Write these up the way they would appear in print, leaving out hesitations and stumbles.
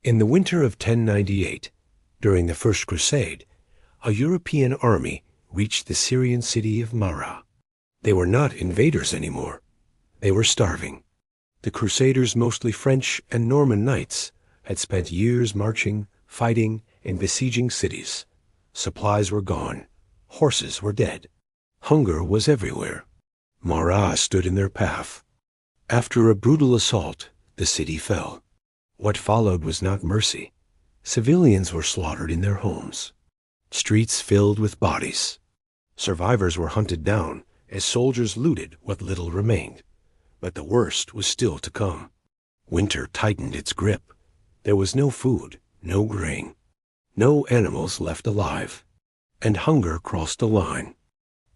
In the winter of 1098, during the First Crusade, a European army reached the Syrian city of Marah. They were not invaders anymore. They were starving. The Crusaders, mostly French and Norman knights, had spent years marching, fighting, and besieging cities. Supplies were gone. Horses were dead. Hunger was everywhere. Marah stood in their path. After a brutal assault, the city fell. What followed was not mercy. Civilians were slaughtered in their homes. Streets filled with bodies. Survivors were hunted down as soldiers looted what little remained. But the worst was still to come. Winter tightened its grip. There was no food, no grain, no animals left alive. And hunger crossed a line.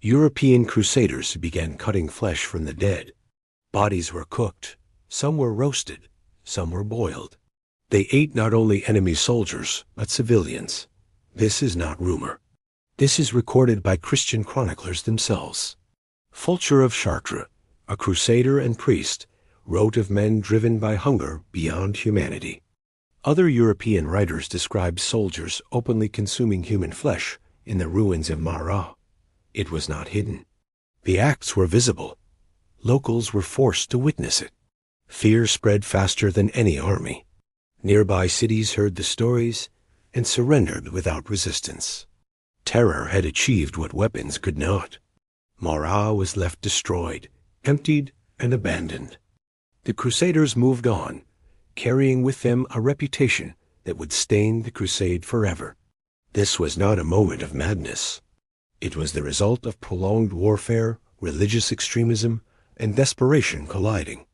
European crusaders began cutting flesh from the dead. Bodies were cooked. Some were roasted. Some were boiled. They ate not only enemy soldiers, but civilians. This is not rumor. This is recorded by Christian chroniclers themselves. Fulcher of Chartres, a crusader and priest, wrote of men driven by hunger beyond humanity. Other European writers describe soldiers openly consuming human flesh in the ruins of Marah. It was not hidden. The acts were visible. Locals were forced to witness it. Fear spread faster than any army. Nearby cities heard the stories and surrendered without resistance. Terror had achieved what weapons could not. Marah was left destroyed, emptied, and abandoned. The Crusaders moved on, carrying with them a reputation that would stain the crusade forever. This was not a moment of madness. It was the result of prolonged warfare, religious extremism, and desperation colliding.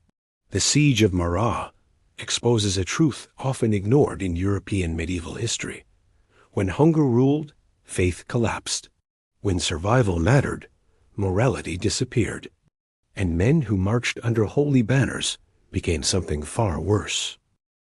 The siege of Marah exposes a truth often ignored in European medieval history. When hunger ruled, faith collapsed. When survival mattered, morality disappeared. And men who marched under holy banners became something far worse.